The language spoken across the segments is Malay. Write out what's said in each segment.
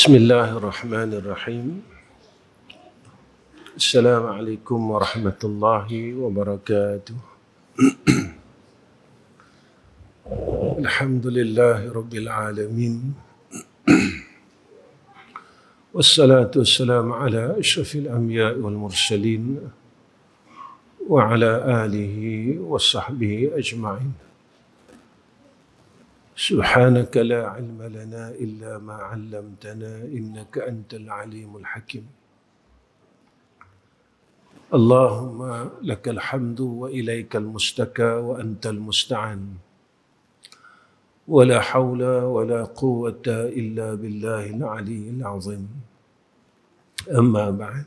Bismillahirrahmanirrahim. Assalamualaikum warahmatullahi wabarakatuh. Alhamdulillahi rabbil alamin. Wassalatu wassalamu ala asyrafil anbiya'i wal mursalin wa ala alihi wa sahbihi ajma'in. Subhanaka la ilma lana illa ma 'allamtana innaka antal alimul hakim. Allahumma lakal hamdu wa ilaikal mustaka wa antal musta'an. Wa la hawla wa la quwwata illa billahil aliyyil azim. Amma ba'd.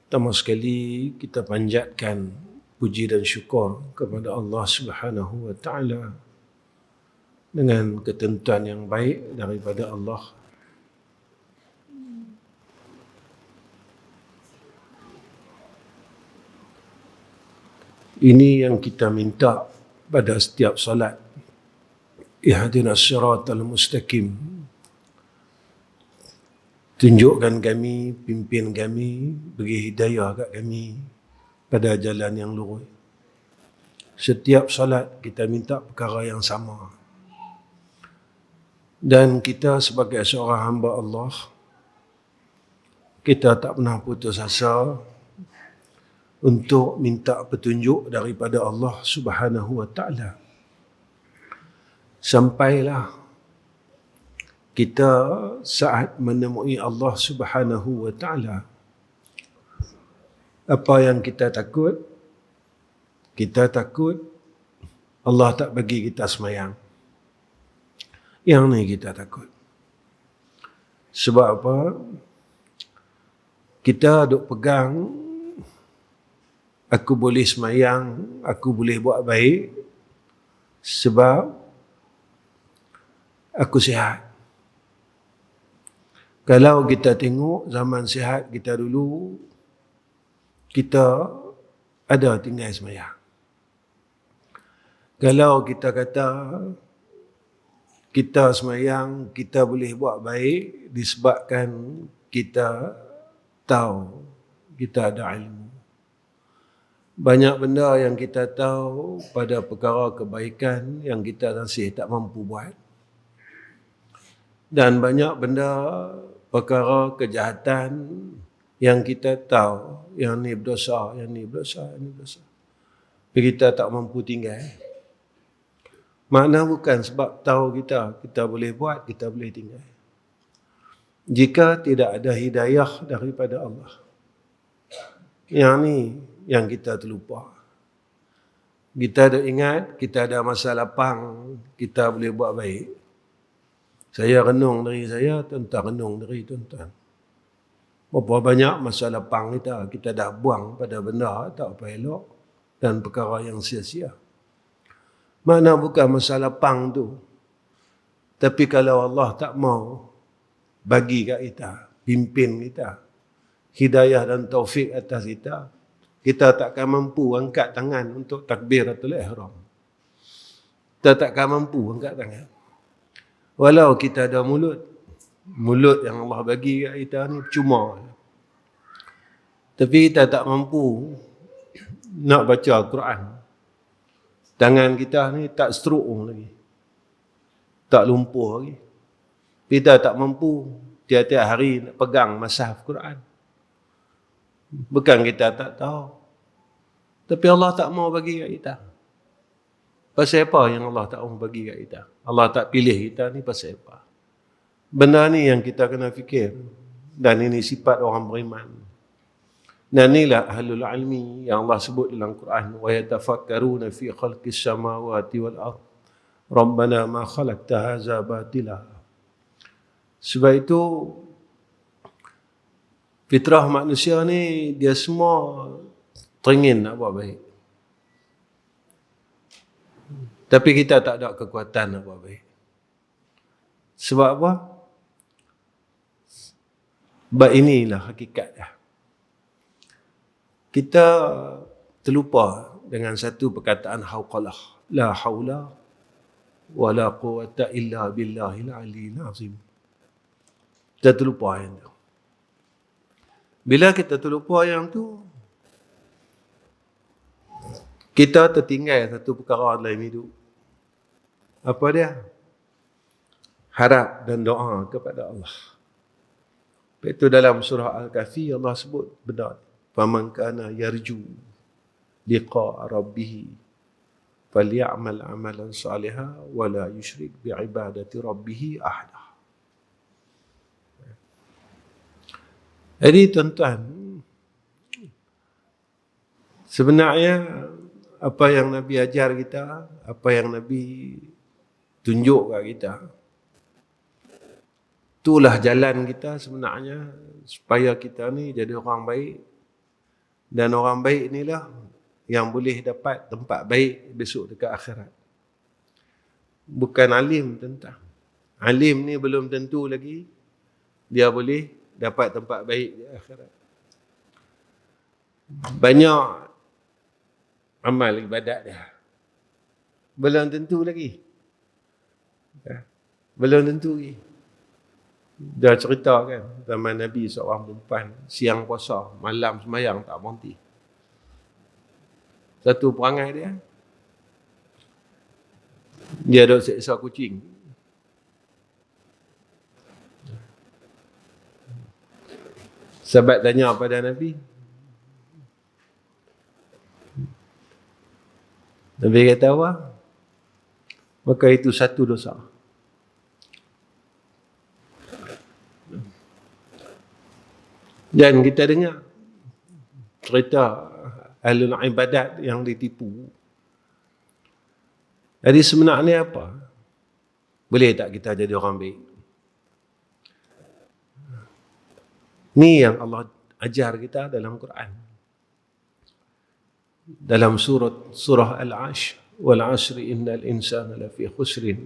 Pertama sekali kita panjatkan puji dan syukur kepada Allah Subhanahu wa taala dengan ketentuan yang baik daripada Allah. Ini yang kita minta pada setiap salat. Ihdinas siratal mustaqim. Tunjukkan kami, pimpin kami, beri hidayah kat kami pada jalan yang lurus. Setiap salat kita minta perkara yang sama. Dan kita sebagai seorang hamba Allah, kita tak pernah putus asa untuk minta petunjuk daripada Allah Subhanahu wa taala. Sampailah kita saat menemui Allah Subhanahu wa taala. Apa yang kita takut? Kita takut Allah tak bagi kita semayang. Yang ni kita takut. Sebab apa? Kita duk pegang, aku boleh semayang, aku boleh buat baik sebab aku sihat. Kalau kita tengok zaman sihat kita dulu, kita ada tinggal semayang. Kalau kita kata kita semayang, kita boleh buat baik disebabkan kita tahu, kita ada ilmu. Banyak benda yang kita tahu pada perkara kebaikan yang kita masih tak mampu buat. Dan banyak benda perkara kejahatan yang kita tahu, yang ni berdosa, yang ni berdosa, yang ni berdosa. Tapi kita tak mampu tinggal. Makna bukan sebab tahu kita boleh buat, kita boleh tinggal. Jika tidak ada hidayah daripada Allah. Yang ni yang kita terlupa. Kita ada ingat, kita ada masa lapang, kita boleh buat baik. Saya renung diri saya, tuan-tuan renung diri tuan-tuan. Berapa banyak masa lapang kita dah buang pada benda tak apa elok dan perkara yang sia-sia. Mana bukan masa lapang tu. Tapi kalau Allah tak mau bagi kat kita, pimpin kita, hidayah dan taufik atas kita, kita takkan mampu angkat tangan untuk takbiratul ihram. Kita takkan mampu angkat tangan. Walau kita ada mulut yang Allah bagi kat kita ni percuma. Tapi kita tak mampu nak baca Al-Quran. Tangan kita ni tak stroke lagi. Tak lumpuh lagi. Kita tak mampu tiap-tiap hari nak pegang mushaf Quran. Bukan kita tak tahu. Tapi Allah tak mau bagi kat kita. Pasal apa yang Allah tak mau bagi kat kita? Allah tak pilih kita ni pasal apa? Benda ni yang kita kena fikir. Dan ini sifat orang beriman. Dan inilah ahlul ilmi yang Allah sebut dalam Quran. Wa yatafakkaruna fi khalqis samawati wal ard. Rabbana ma khalaqta hadza batila. Sebab itu fitrah manusia ni dia semua teringin nak buat baik. Tapi kita tak ada kekuatan nak buat baik. Sebab apa? Sebab inilah hakikat dia. Kita terlupa dengan satu perkataan hauqalah. La haula wa la quwwata illa billahil aliyyil azim. Kita terlupa yang tu. Bila kita terlupa yang tu, kita tertinggal satu perkara dalam hidup. Apa dia? Harap dan doa kepada Allah. Itu dalam surah Al-Kahfi Allah sebut benar. Faman kana yarju liqa rabbih falyamal amalan salihan wa la yusyrik bi'ibadati rabbih ahada. Jadi tuan-tuan, sebenarnya apa yang Nabi ajar kita, apa yang Nabi tunjuk kat kita, itulah jalan kita sebenarnya supaya kita ni jadi orang baik. Dan orang baik inilah yang boleh dapat tempat baik besok dekat akhirat. Bukan alim tentang. Alim ni belum tentu lagi dia boleh dapat tempat baik di akhirat. Banyak amal ibadat dia, belum tentu lagi. Belum tentu lagi. Dah cerita kan, zaman Nabi seorang perempuan siang puasa, malam semayang tak berhenti. Satu perangai dia duk seksa kucing. Sahabat tanya pada Nabi. Nabi kata apa? Maka itu satu dosa. Dan kita dengar cerita ahlul ibadat yang ditipu. Jadi sebenarnya apa? Boleh tak kita jadi orang baik? Ni yang Allah ajar kita dalam Quran. Dalam surah Al-Ashr, wal 'ashri innal insana lafi khusrin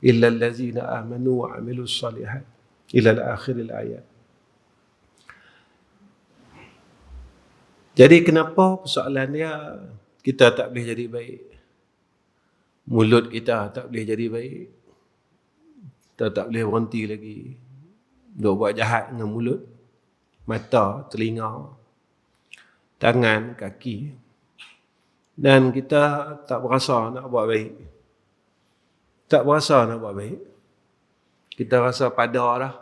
illa allazina amanu wa 'amilus shalihat ila al-akhir al-ayat. Jadi kenapa persoalan dia kita tak boleh jadi baik? Mulut kita tak boleh jadi baik. Kita tak boleh berhenti lagi duk buat jahat dengan mulut, mata, telinga, tangan, kaki. Dan kita tak berasa nak buat baik. Tak berasa nak buat baik. Kita rasa pada dah.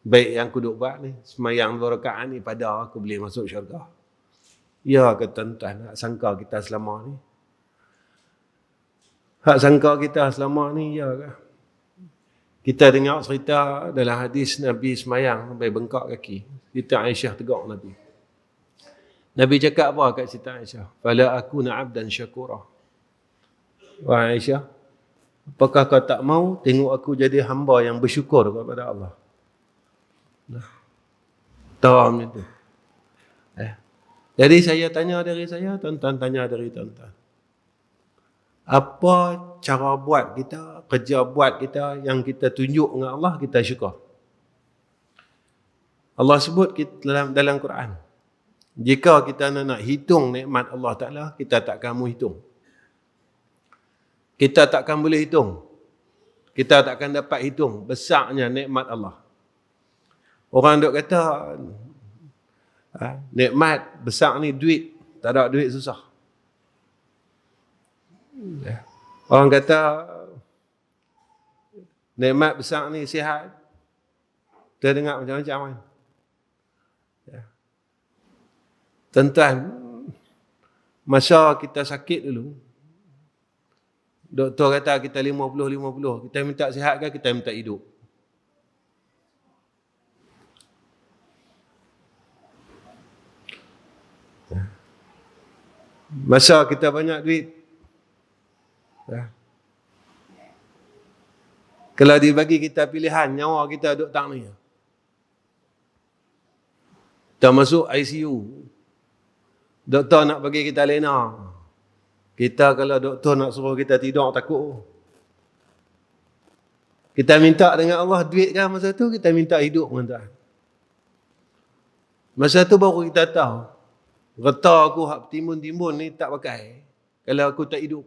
Baik yang aku duk buat ni, semayang 2 rakaat ni, pada aku boleh masuk syurga. Ya ke tuan-tuan, hak sangka kita selama ni? Hak sangka kita selama ni, ya ke? Kita dengar cerita dalam hadis Nabi semayang sampai bengkak kaki. Siti Aisyah tegur Nabi. Nabi cakap apa kat Siti Aisyah? Fala akuna abdan syakura. Wahai Aisyah, apakah kau tak mau tengok aku jadi hamba yang bersyukur kepada Allah? Nah, tahu macam tu. Jadi saya tanya dari saya, tuan-tuan tanya dari tuan-tuan. Apa cara buat kita, kerja buat kita yang kita tunjuk dengan Allah, kita syukur. Allah sebut dalam Quran, jika kita nak hitung nikmat Allah Ta'ala, kita takkan mau hitung. Kita takkan boleh hitung. Kita takkan dapat hitung besarnya nikmat Allah. Orang duk kata, nikmat besar ni duit. Tak ada duit susah. Orang kata, nikmat besar ni sihat. Kita dengar macam-macam kan. Tuan-tuan, masa kita sakit dulu, doktor kata kita 50-50. Kita minta sihat ke kita minta hidup? Masa kita banyak duit, kalau dibagi kita pilihan, nyawa kita duduk tak ni, kita masuk ICU, doktor nak bagi kita lena. Kita kalau doktor nak suruh kita tidur, takut. Kita minta dengan Allah duit kan masa tu, kita minta hidup kan. Masa tu baru kita tahu, reta aku hak timbun-timbun ni tak pakai kalau aku tak hidup.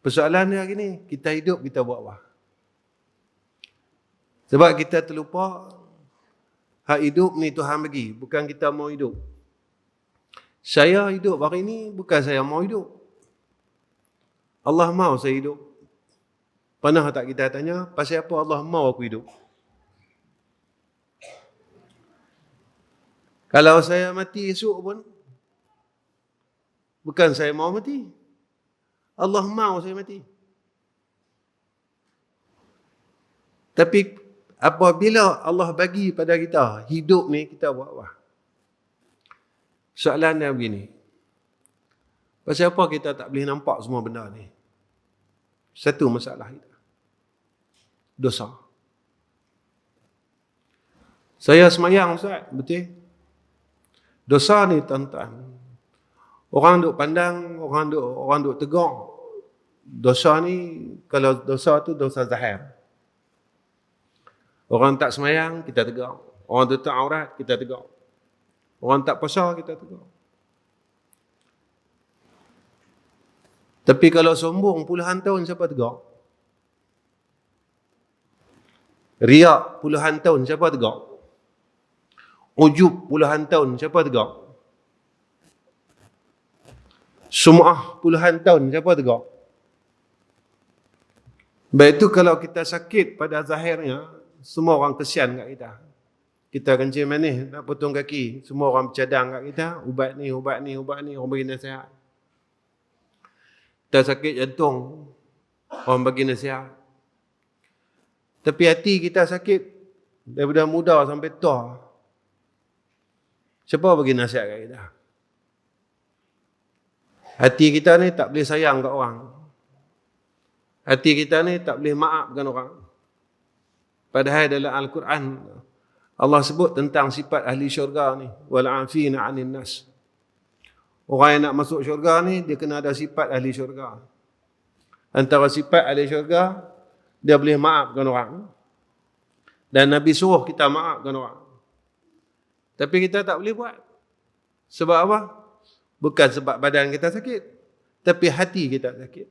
Persoalan dia hari ni, kita hidup, kita buat apa? Sebab kita terlupa hak hidup ni Tuhan bagi, bukan kita mau hidup. Saya hidup hari ni bukan saya mau hidup. Allah mau saya hidup. Pernah tak kita tanya, pasal apa Allah mau aku hidup? Kalau saya mati esok pun, bukan saya mau mati. Allah mau saya mati. Tapi apabila Allah bagi pada kita hidup ni, kita buat apa? Soalan dia begini. Pasal apa kita tak boleh nampak semua benda ni? Satu masalah kita. Dosa. Saya semayang, Ustaz, betul? Dosa ni, tuan-tuan. Orang duk pandang, orang duk tegur. Dosa ni, kalau dosa tu dosa zahir. Orang tak semayang, kita tegur. Orang tutup aurat, kita tegur. Orang tak puasa, kita tegur. Tapi kalau sombong puluhan tahun, siapa tegur? Riak puluhan tahun, siapa tegur? Ujub puluhan tahun, siapa tegur? Sum'ah puluhan tahun, siapa tegur? Baik itu kalau kita sakit pada zahirnya, semua orang kesian kat kita. Kita kencing manis, nak potong kaki, semua orang bercadang kat kita, ubat ni, orang bagi nasihat. Kita sakit jantung, orang bagi nasihat. Tapi hati kita sakit, daripada muda sampai tua, siapa bagi nasihat kat kita? Hati kita ni tak boleh sayang kat orang. Hati kita ni tak boleh maafkan orang. Padahal dalam Al-Quran, Allah sebut tentang sifat ahli syurga ni. Wal'afina 'anil nas. Orang yang nak masuk syurga ni, dia kena ada sifat ahli syurga. Antara sifat ahli syurga, dia boleh maafkan orang. Dan Nabi suruh kita maafkan orang. Tapi kita tak boleh buat. Sebab apa? Bukan sebab badan kita sakit, tapi hati kita sakit.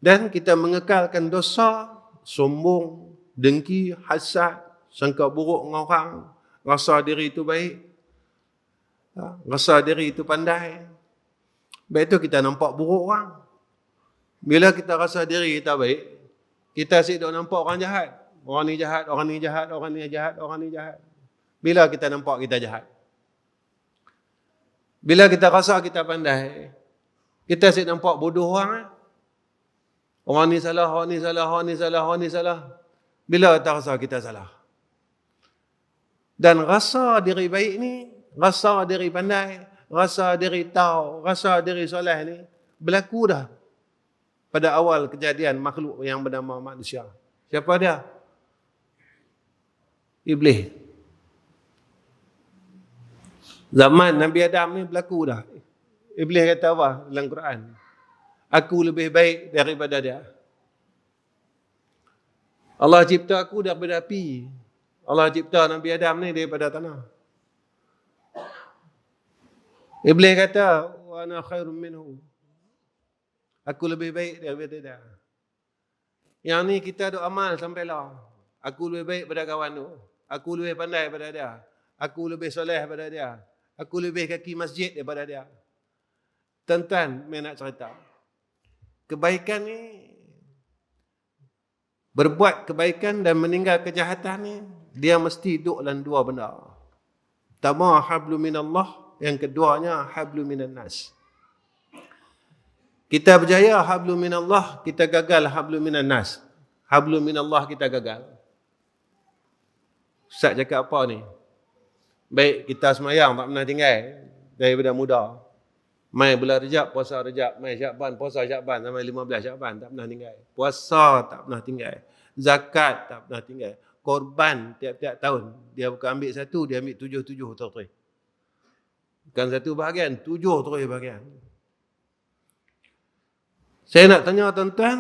Dan kita mengekalkan dosa, sombong, dengki, hasad, sangka buruk dengan orang, rasa diri itu baik, rasa diri itu pandai. Baik itu kita nampak buruk orang. Bila kita rasa diri kita baik, kita asyik duk nampak orang jahat. Orang ni jahat, orang ni jahat, orang ni jahat, orang ni jahat. Bila kita nampak kita jahat? Bila kita rasa kita pandai, kita asyik nampak bodoh orang. Orang ni salah, orang ni salah, orang ni salah, orang ni salah. Bila kita rasa kita salah? Dan rasa diri baik ni, rasa diri pandai, rasa diri tahu, rasa diri soleh ni, berlaku dah pada awal kejadian makhluk yang bernama manusia. Siapa dia? Iblis. Zaman Nabi Adam ni berlaku dah. Iblis kata apa dalam Quran? Aku lebih baik daripada dia. Allah cipta aku daripada api. Allah cipta Nabi Adam ni daripada tanah. Iblis kata, wa ana khairum minhu. Aku lebih baik daripada dia. Yang ni kita duk amal sampailah. Aku lebih baik pada kawan tu. Aku lebih pandai daripada dia. Aku lebih soleh daripada dia. Aku lebih kaki masjid daripada dia. Tuan-tuan, saya nak cerita. Kebaikan ni, berbuat kebaikan dan meninggal kejahatan ni, dia mesti duduk dalam dua benda. Pertama, hablu minallah. Yang keduanya, hablu minan nas. Kita berjaya hablu minallah, kita gagal hablu minan nas. Hablu minallah kita gagal. Ustaz cakap apa ni? Baik, kita semayang tak pernah tinggal daripada muda. Mai bulan Rejab, puasa Rejab. Mai Syakban, puasa Syakban. Sampai 15 Syakban, tak pernah tinggal. Puasa tak pernah tinggal. Zakat tak pernah tinggal. Korban tiap-tiap tahun. Dia bukan ambil satu, dia ambil 7 terus. Bukan satu bahagian, 7 terus bahagian. Saya nak tanya tuan-tuan,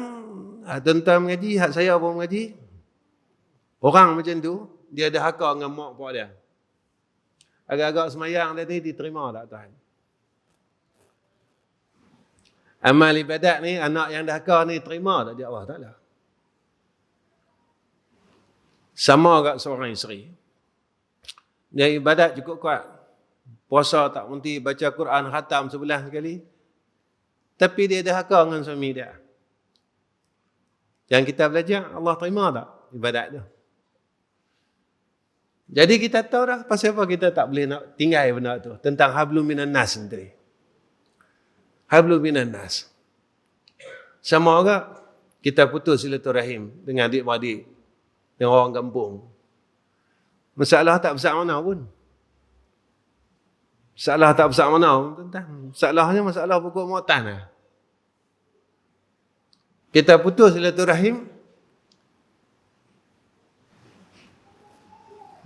tuan-tuan mengaji, hak saya pun mengaji. Orang macam tu, dia ada hakar dengan mak pak dia. Agak-agak semayang dia ni diterima tak Tuhan? Amal ibadat ni, anak yang dahaka ni terima tak dia Allah Ta'ala? Sama agak seorang isteri. Dia ibadat cukup kuat. Puasa tak berhenti, baca Quran khatam sebulan sekali. Tapi dia dahaka dengan suami dia. Yang kita belajar, Allah terima tak ibadat tu? Jadi kita tahu dah pasal apa kita tak boleh nak tinggal benda tu. Tentang hablum minan nas nanti. Hablum minan nas. Sama agak kita putus silaturahim dengan adik-beradik, dengan orang kampung. Masalah tak besar mana pun. Masalah tak besar mana pun, tuan-tuan. Masalahnya masalah pokok muatan lah. Kita putus silaturahim.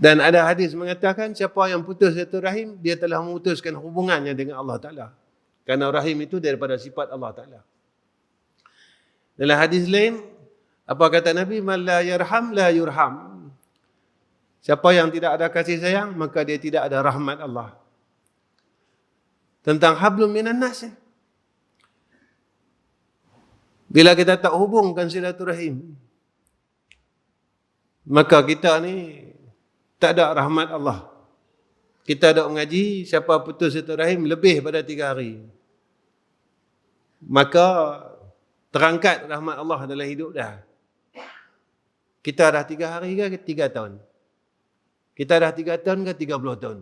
Dan ada hadis mengatakan siapa yang putus silaturahim, dia telah memutuskan hubungannya dengan Allah Ta'ala. Kerana rahim itu daripada sifat Allah Ta'ala. Dalam hadis lain, apa kata Nabi? Man la yarham la yurham. Siapa yang tidak ada kasih sayang, maka dia tidak ada rahmat Allah. Tentang hablum minan nas. Bila kita tak hubungkan silaturahim, maka kita ni tak ada rahmat Allah. Kita ada mengaji, siapa putus silaturahim lebih pada 3 hari, maka terangkat rahmat Allah dalam hidup dah. Kita dah 3 hari ke 3 tahun? Kita dah 3 tahun ke 30 tahun?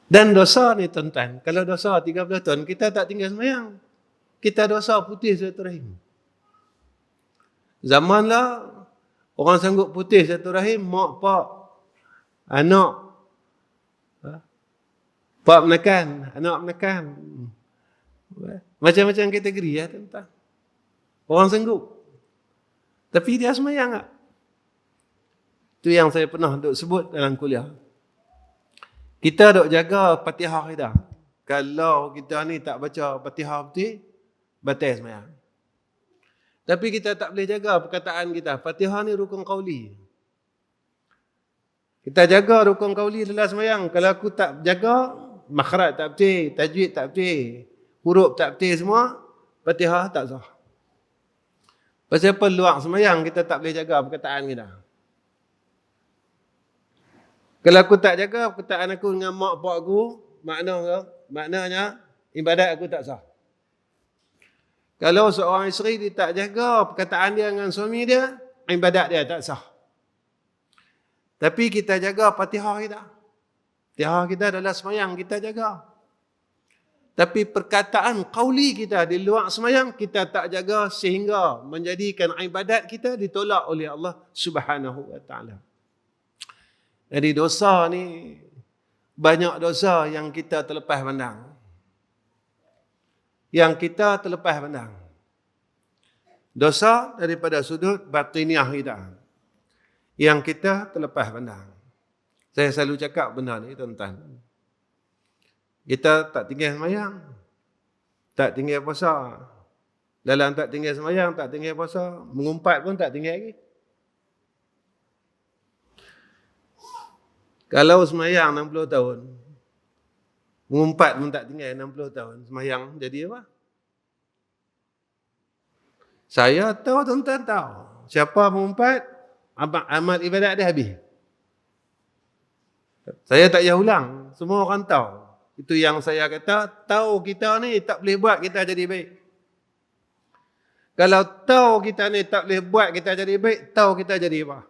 Dan dosa ni tuan-tuan, kalau dosa 30 tahun, kita tak tinggal sembahyang. Kita dosa putus silaturahim. Zaman lah, orang sanggup putus silaturahim, mak, pak, anak. Pak menekan, anak menekan. Macam-macam kategori ya tuan-tuan. Orang sanggup. Tapi dia sembahyang tak? Itu yang saya pernah duk sebut dalam kuliah. Kita duk jaga Fatihah kita. Kalau kita ni tak baca Fatihah betul, batal sembahyang. Tapi kita tak boleh jaga perkataan kita. Fatihah ni rukun qauli. Kita jaga rukun qauli dalam sembahyang. Kalau aku tak jaga, makhraj tak betul, tajwid tak betul, huruf tak betul semua, Fatihah tak sah. Pasal peluang sembahyang kita tak boleh jaga perkataan kita. Kalau aku tak jaga perkataan aku dengan mak pak aku, maknanya ibadat aku tak sah. Kalau seorang isteri dia tak jaga perkataan dia dengan suami dia, ibadat dia tak sah. Tapi kita jaga Fatihah kita. Fatihah kita adalah sembahyang kita jaga. Tapi perkataan qauli kita di luar sembahyang kita tak jaga sehingga menjadikan ibadat kita ditolak oleh Allah Subhanahu wa taala. Jadi dosa ni banyak dosa yang kita terlepas pandang. Yang kita terlepas pandang. Dosa daripada sudut batiniah kita. Yang kita terlepas pandang. Saya selalu cakap benda ni tuan-tuan. Kita tak tinggal sembahyang, tak tinggal puasa. Dalam tak tinggal sembahyang, tak tinggal puasa, mengumpat pun tak tinggal lagi. Kalau sembahyang 60 tahun, mengumpat pun tak tinggal 60 tahun, sembahyang jadi apa? Saya tahu, tuan-tuan tahu. Siapa mengumpat, amal ibadat dia habis. Saya tak payah ulang, semua orang tahu. Itu yang saya kata, tahu kita ni tak boleh buat kita jadi baik. Kalau tahu kita ni tak boleh buat kita jadi baik, tahu kita jadi apa?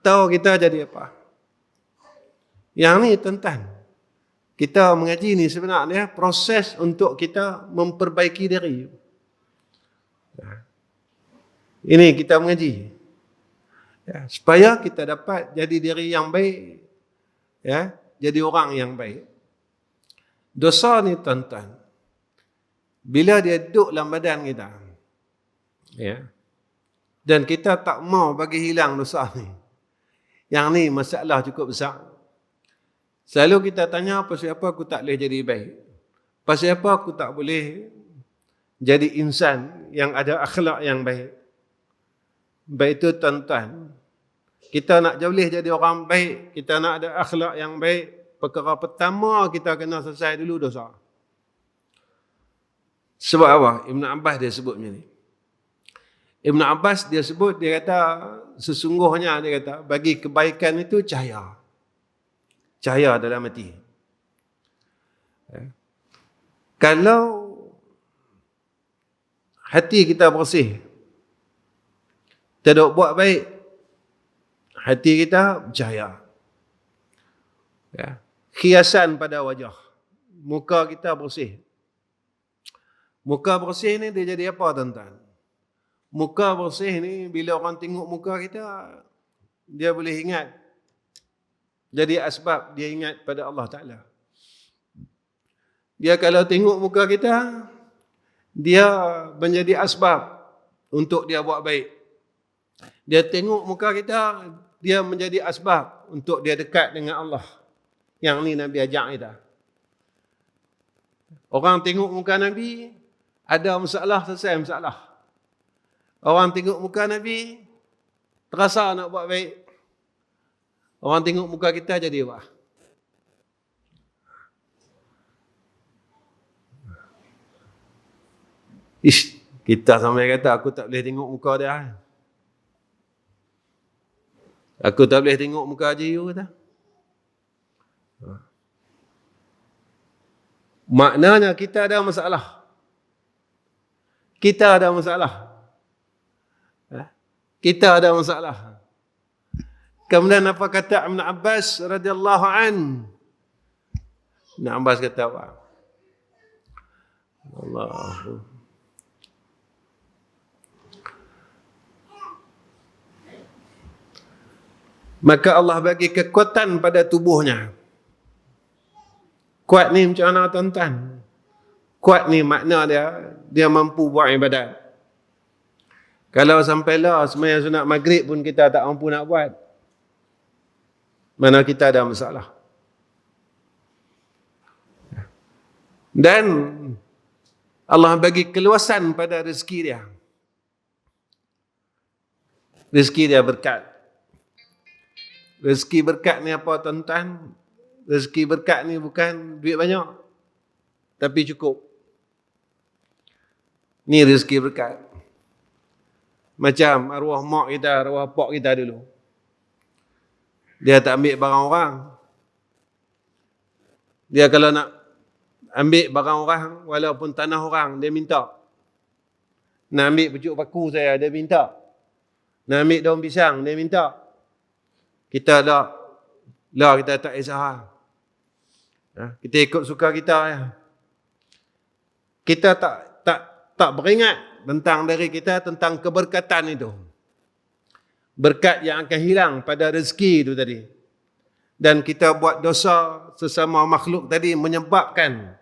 Tahu kita jadi apa? Yang ni tuan-tuan, kita mengaji ni sebenarnya proses untuk kita memperbaiki diri. Ini kita mengaji. Ya, supaya kita dapat jadi diri yang baik. Ya. Jadi orang yang baik. Dosa ni tuan-tuan, bila dia duduk dalam badan kita, ya, dan kita tak mau bagi hilang dosa ni, yang ni masalah cukup besar. Selalu kita tanya, pasal apa aku tak boleh jadi baik? Pasal apa aku tak boleh jadi insan yang ada akhlak yang baik? Baik itu tuan-tuan, kita nak boleh jadi orang baik, kita nak ada akhlak yang baik, perkara pertama kita kena selesai dulu dosa. Sebab apa? Ibn Abbas dia sebut macam ni. Ibn Abbas dia sebut, dia kata, sesungguhnya dia kata, bagi kebaikan itu cahaya. Cahaya dalam hati. Kalau hati kita bersih, kita dok buat baik, hati kita bercahaya. Ya. Hiasan pada wajah. Muka kita bersih. Muka bersih ni dia jadi apa tuan-tuan? Muka bersih ni bila orang tengok muka kita, dia boleh ingat. Jadi asbab dia ingat pada Allah Ta'ala. Dia kalau tengok muka kita, dia menjadi asbab untuk dia buat baik. Dia tengok muka kita, dia menjadi asbab untuk dia dekat dengan Allah. Yang ni Nabi ajak kita. Orang tengok muka Nabi, ada masalah, selesai masalah. Orang tengok muka Nabi, terasa nak buat baik. Orang tengok muka kita jadi apa? Ish, kita sampai kata aku tak boleh tengok muka dia. Aku tak boleh tengok muka Haji Yu kata. Maknanya kita ada masalah. Kita ada masalah. Kita ada masalah. Kemudian apa kata Ibn Abbas radhiyallahu an? Ibn Abbas kata apa? Allah. Maka Allah bagi kekuatan pada tubuhnya. Kuat ni macam mana tuan-tuan? Kuat ni makna dia mampu buat ibadat. Kalau sampailah sembahyang sunat maghrib pun kita tak mampu nak buat, mana kita ada masalah. Dan Allah bagi keluasan pada rezeki dia. Rezeki dia berkat. Rezeki berkat ni apa tuan-tuan? Rezeki berkat ni bukan duit banyak, tapi cukup. Ni rezeki berkat. Macam arwah mak kita, arwah pak kita dulu. Dia tak ambil barang orang. Dia kalau nak ambil barang orang, walaupun tanah orang, dia minta. Nak ambil pucuk paku saya, dia minta. Nak ambil daun pisang, dia minta. Kita lah kita tak kisah. Kita ikut suka kita ya. Kita tak beringat tentang diri kita, tentang keberkatan itu. Berkat yang akan hilang pada rezeki itu tadi. Dan kita buat dosa sesama makhluk tadi menyebabkan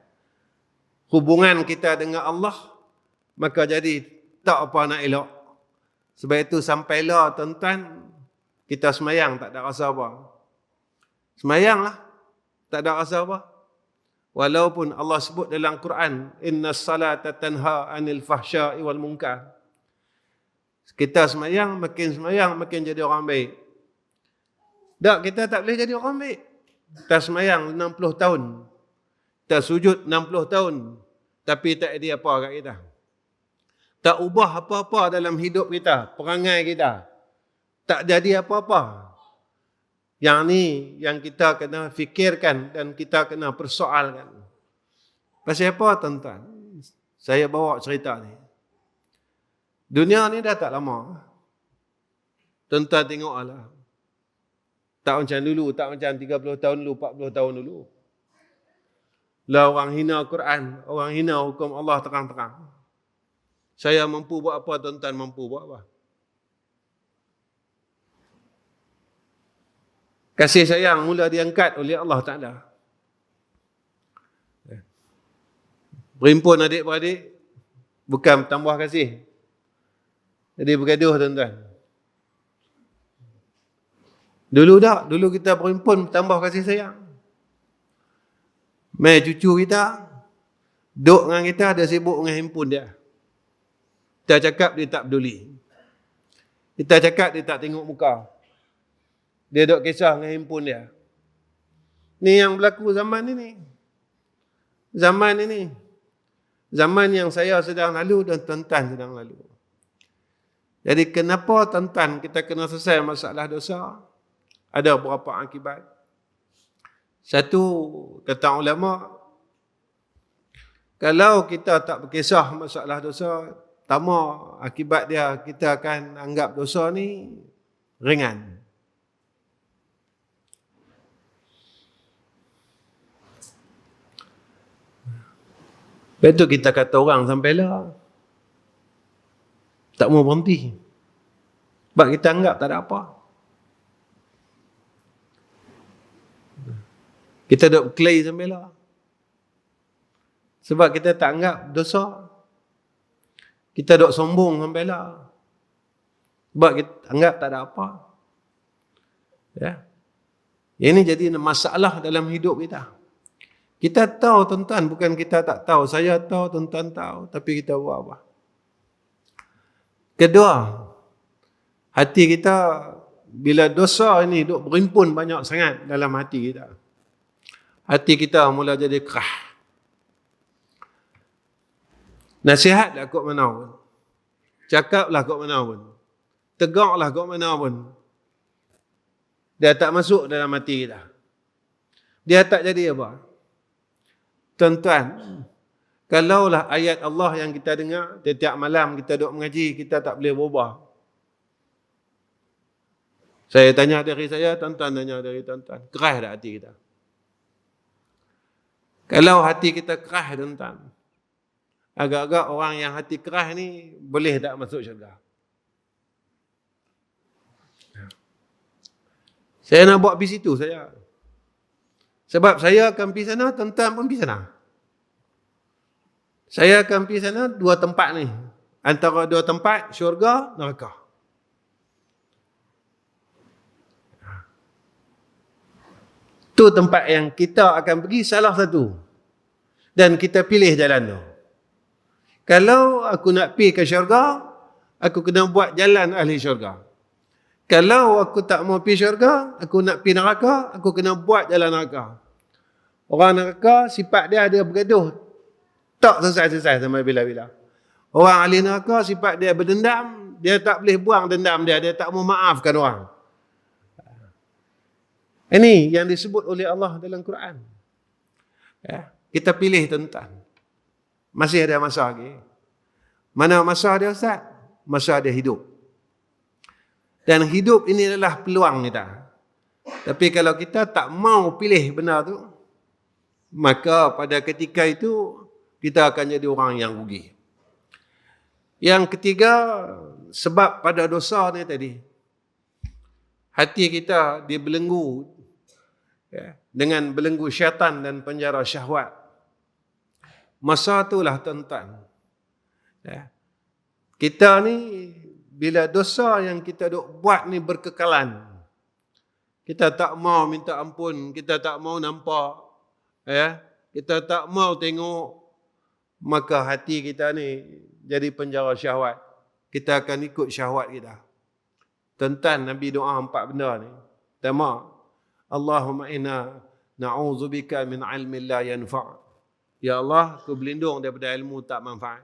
hubungan kita dengan Allah, maka jadi tak apa nak elok. Sebab itu sampailah tuan-tuan, kita semayang tak ada rasa apa. Semayanglah, tak ada rasa apa. Walaupun Allah sebut dalam Quran, innas salata tanha anil fahsya'i wal munkar. Kita semayang makin jadi orang baik. Tak, kita tak boleh jadi orang baik. Kita semayang 60 tahun. Kita sujud 60 tahun. Tapi tak ada apa kat kita. Tak ubah apa-apa dalam hidup kita, perangai kita. Tak jadi apa-apa. Yang ni yang kita kena fikirkan dan kita kena persoalkan. Pasal apa tuan-tuan? Saya bawa cerita ni. Dunia ni dah tak lama. Tuan-tuan tengoklah. Tak macam dulu, tak macam 30 tahun dulu, 40 tahun dulu. Lah orang hina Quran, orang hina hukum Allah terang-terang. Saya mampu buat apa, tuan-tuan mampu buat apa? Kasih sayang mula diangkat oleh Allah Ta'ala. Berimpun adik-beradik, bukan tambah kasih. Jadi bergaduh tuan-tuan. Dulu kita berimpun tambah kasih sayang. Mai cucu kita, duduk dengan kita, dia sibuk dengan handphone dia. Kita cakap, dia tak peduli. Kita cakap, dia tak tengok muka. Dia duk kisah dengan handphone dia. Ni yang berlaku zaman ini. Zaman ini. Zaman yang saya sedang lalu dan tuan-tuan sedang lalu. Jadi kenapa tuan-tuan kita kena selesai masalah dosa? Ada beberapa akibat. Satu, kata ulama, kalau kita tak berkisah masalah dosa, pertama akibat dia kita akan anggap dosa ni ringan. Betul kita kata orang sampailah tak mau berhenti. Sebab kita anggap tak ada apa. Kita duk berkelahi sampailah. Sebab kita tak anggap dosa. Kita duk sombong sampailah. Sebab kita anggap tak ada apa. Ya. Ini jadi masalah dalam hidup kita. Kita tahu tuan-tuan, bukan kita tak tahu. Saya tahu, tuan-tuan tahu. Tapi kita buat apa? Kedua, hati kita bila dosa ini duk berimpun banyak sangat dalam hati kita. Hati kita mula jadi kerah. Nasihatlah kot mana pun. Cakaplah kot mana pun. Tegaklah kot mana pun. Dia tak masuk dalam hati kita. Dia tak jadi apa? Tuan-tuan, kalaulah ayat Allah yang kita dengar, setiap malam kita duk mengaji, kita tak boleh berubah. Saya tanya dari saya, tuan-tuan tanya dari tuan-tuan. Keras tak hati kita? Kalau hati kita keras, tuan-tuan, agak-agak orang yang hati keras ni boleh tak masuk syurga? Saya nak buat pergi situ saya. Sebab saya akan pergi sana, tuan-tuan pun pergi sana. Saya akan pergi sana dua tempat ni. Antara dua tempat, syurga, neraka. Itu tempat yang kita akan pergi salah satu. Dan kita pilih jalan tu. Kalau aku nak pergi ke syurga, aku kena buat jalan ahli syurga. Kalau aku tak mau pergi syurga, aku nak pergi neraka, aku kena buat jalan neraka. Orang neraka, sifat dia bergaduh. Tak selesai-selesai sampai bila-bila. Orang ahli neraka, sifat dia berdendam, dia tak boleh buang dendam dia tak mau maafkan orang. Ini yang disebut oleh Allah dalam Quran. Ya, kita pilih tuan-tuan. Masih ada masa lagi. Mana masa dia Ustaz? Masa dia hidup. Dan hidup ini adalah peluang kita. Tapi kalau kita tak mau pilih benar tu, maka pada ketika itu, kita akan jadi orang yang rugi. Yang ketiga, sebab pada dosa ni tadi, hati kita dibelenggu ya, dengan belenggu syaitan dan penjara syahwat. Masa itulah tuan-tuan, ya, kita ni bila dosa yang kita duk buat ni berkekalan, kita tak mau minta ampun, kita tak mau nampak, ya, kita tak mau tengok, maka hati kita ni jadi penjara syahwat. Kita akan ikut syahwat kita. Tuan-tuan, Nabi doa 4 benda ni. Pertama, Allahumma inna na'udzubika min ilmin la yanfa'. Ya Allah, aku berlindung daripada ilmu tak manfaat.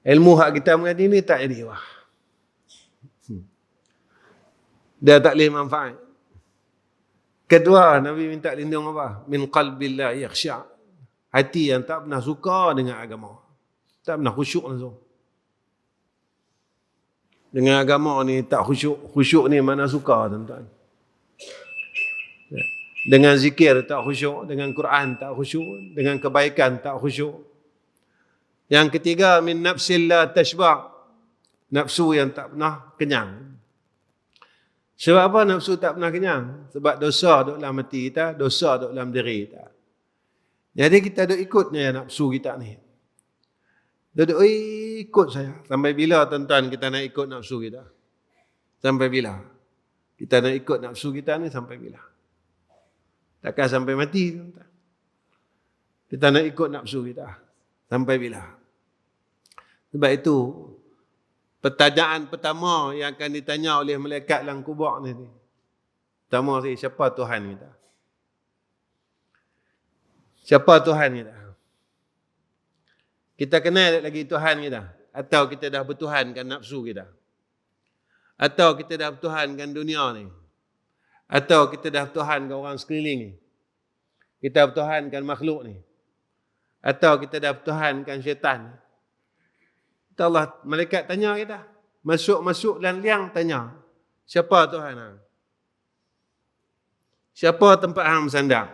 Ilmu hak kita mengaji ni tak jadi wah. Dia tak boleh manfaat. Kedua, Nabi minta lindung apa? Min qalbil la yakhsha'. Hati yang tak pernah suka dengan agama. Tak pernah khusyuk langsung. Dengan agama ni tak khusyuk. Khusyuk ni mana suka, tuan-tuan. Dengan zikir tak khusyuk. Dengan Quran tak khusyuk. Dengan kebaikan tak khusyuk. Yang ketiga, min nafsil la tashba'. Nafsu yang tak pernah kenyang. Sebab apa nafsu tak pernah kenyang? Sebab dosa duduk dalam hati kita, dosa duduk dalam diri kita. Jadi kita duduk ikutnya nafsu kita ni. Duduk ikut saya. Sampai bila tuan-tuan kita nak ikut nafsu kita? Sampai bila? Kita nak ikut nafsu kita ni sampai bila? Takkan sampai mati, tuan-tuan. Kita nak ikut nafsu kita. Sampai bila? Sebab itu, pertanyaan pertama yang akan ditanya oleh malaikat dalam kubur ni. Pertama sekali, siapa Tuhan kita? Siapa Tuhan kita? Kita kenal lagi Tuhan kita? Atau kita dah bertuhankan nafsu kita? Atau kita dah bertuhankan dunia ni? Atau kita dah bertuhankan orang sekeliling ni? Kita bertuhankan makhluk ni? Atau kita dah bertuhankan syaitan? Allah, malaikat tanya kita. Masuk-masuk dan liang tanya. Siapa Tuhan hang? Siapa tempat hang bersandar?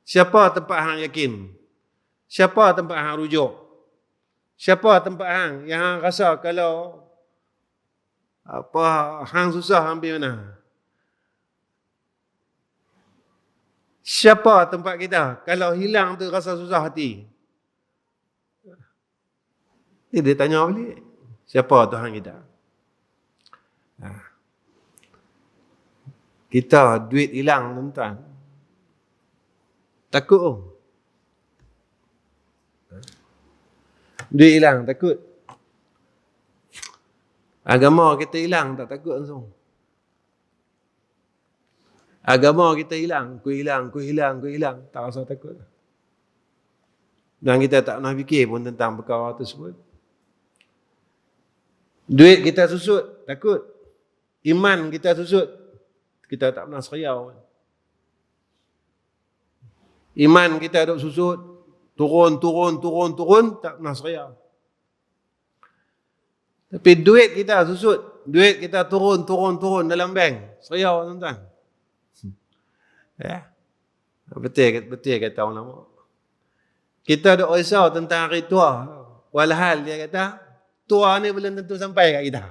Siapa tempat hang yakin? Siapa tempat hang rujuk? Siapa tempat hang yang hang rasa kalau hang susah hang pergi mana? Siapa tempat kita kalau hilang tu rasa susah hati? Dia tanya balik. Siapa Tuhan kita? Kita duit hilang tuan-tuan. Takut oh. Duit hilang takut. Agama kita hilang tak takut langsung. Agama kita hilang, ku hilang, tak rasa takut. Dan kita tak pernah fikir pun tentang perkara tersebut. Duit kita susut, takut. Iman kita susut, kita tak pernah seriau. Iman kita duk susut, turun, tak pernah seriau. Tapi duit kita susut, duit kita turun dalam bank, seriau tuan-tuan. Ya. Betul kata orang lama. Kita duk risau tentang hari tua. Walhal dia kata, tua ni belum tentu sampai kat kita.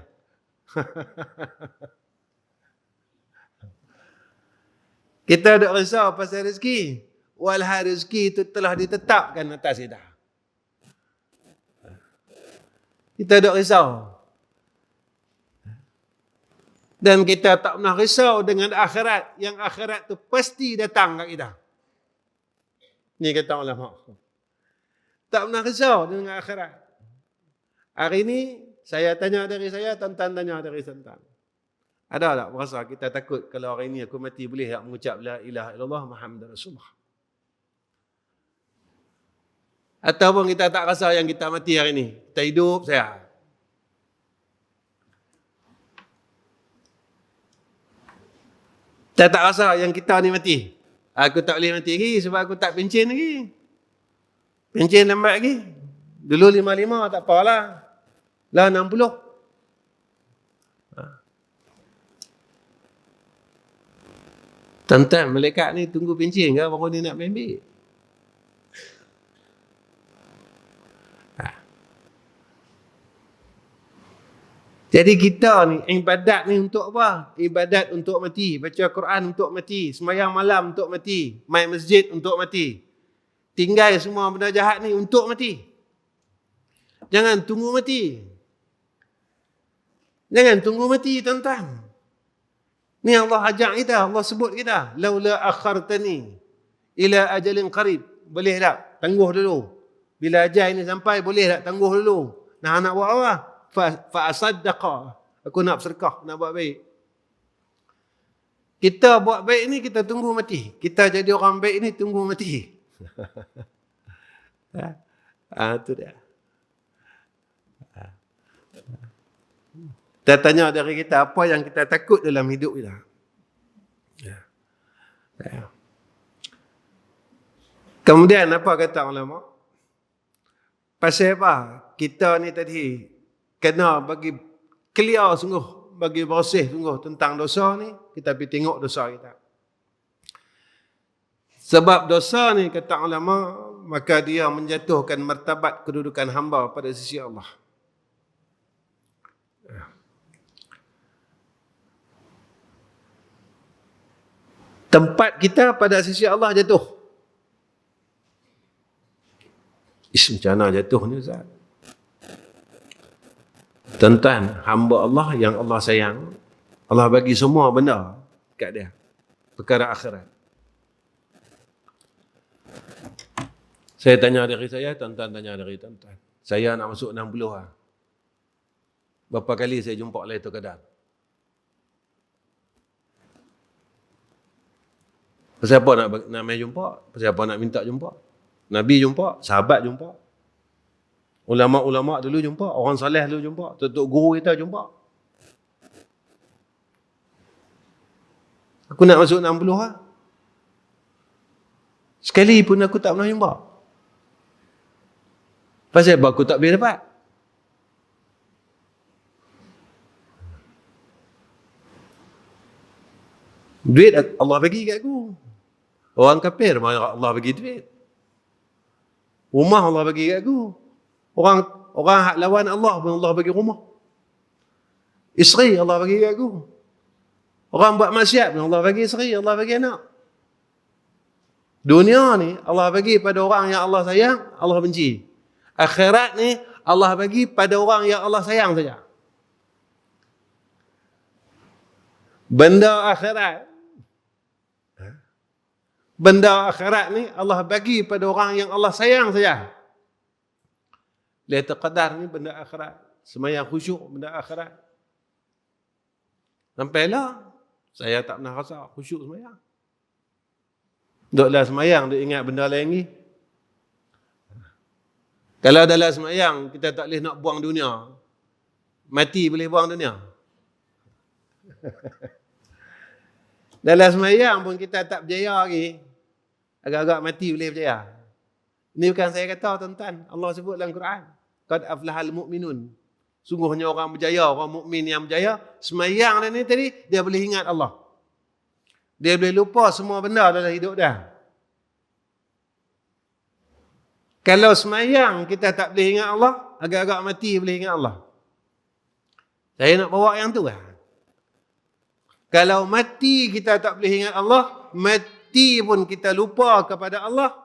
Kita duk risau pasal rezeki. Walhal rezeki itu telah ditetapkan atas kita. Kita duk risau. Dan kita tak pernah risau dengan akhirat. Yang akhirat tu pasti datang kat kita. Ni kata ulama. Tak pernah risau dengan akhirat. Hari ni, saya tanya dari saya, tuan-tuan tanya dari tuan-tuan. Ada tak rasa kita takut kalau hari ni aku mati boleh tak mengucap la ilaha illallah Muhammad Rasulullah? Ataupun kita tak rasa yang kita mati hari ni? Kita hidup saya. Kita tak rasa yang kita ni mati. Aku tak boleh mati lagi sebab aku tak pencen lagi. Pencen lambat lagi. Dulu 55 tak apalah. Lah 60. Tuan-tuan, malaikat ni tunggu pencen ke baru dia nak ambil? Jadi kita ni, ibadat ni untuk apa? Ibadat untuk mati. Baca Quran untuk mati. Sembahyang malam untuk mati. Main masjid untuk mati. Tinggal semua benda jahat ni untuk mati. Jangan tunggu mati. Jangan tunggu mati, tuan-tuan. Ni Allah ajak kita, Allah sebut kita. Laula akhartani ila ajalin qarib. Boleh tak? Tangguh dulu. Bila ajal ni sampai, boleh tak? Tangguh dulu. Nah, nak buat apa? Fa'asaddaqa. Aku nak bersedekah, nak buat baik. Kita buat baik ni, kita tunggu mati. Kita jadi orang baik ni, tunggu mati. Itu dia. Kita tanya dari kita, apa yang kita takut dalam hidup kita? Kemudian apa kata ulama? Pasal apa? Kita ni tadi kena bagi clear sungguh, bagi bersih sungguh tentang dosa ni, kita pergi tengok dosa kita. Sebab dosa ni, kata ulama, maka dia menjatuhkan martabat kedudukan hamba pada sisi Allah. Tempat kita pada sisi Allah jatuh. Macam mana jatuh ni Ustaz? Tuan-tuan, hamba Allah yang Allah sayang, Allah bagi semua benda kat dia. Perkara akhirat. Saya tanya dari saya, tuan-tuan tanya dari tuan-tuan. Saya nak masuk 60 lah. Berapa kali saya jumpa Lailatul Qadar? Pasal apa nak main jumpa? Pasal apa nak minta jumpa? Nabi jumpa, sahabat jumpa. Ulama-ulama dulu jumpa, orang soleh dulu jumpa, tok guru kita jumpa. Aku nak masuk 60 lah. Sekali pun aku tak pernah jumpa. Pasal apa aku tak boleh dapat? Duit Allah bagi kat aku. Orang kafir Allah bagi duit. Rumah Allah bagi kat aku. Orang hak lawan Allah pun Allah bagi rumah. Isteri Allah bagi kat aku. Orang buat maksiat pun Allah bagi isteri, Allah bagi anak. Dunia ni Allah bagi pada orang yang Allah sayang, Allah benci. Akhirat ni Allah bagi pada orang yang Allah sayang saja. Benda akhirat ni Allah bagi pada orang yang Allah sayang saja. Lailatul Qadar ni benda akhirat. Sembahyang khusyuk benda akhirat. Sampailah saya tak pernah rasa khusyuk sembahyang. Duduklah sembahyang, duk ingat benda lain lagi. Kalau dalam sembahyang kita tak boleh nak buang dunia, mati boleh buang dunia. Dalam sembahyang pun kita tak berjaya lagi, agak-agak mati boleh berjaya. Ini bukan saya kata, tuan-tuan. Allah sebut dalam Quran, qad aflahal mu'minun. Sungguhnya orang berjaya, orang mukmin yang berjaya. Sembahyang ni tadi, dia boleh ingat Allah. Dia boleh lupa semua benda dalam hidup dia. Kalau sembahyang kita tak boleh ingat Allah, agak-agak mati boleh ingat Allah. Saya nak bawa yang tu lah. Kalau mati kita tak boleh ingat Allah, mati pun kita lupa kepada Allah,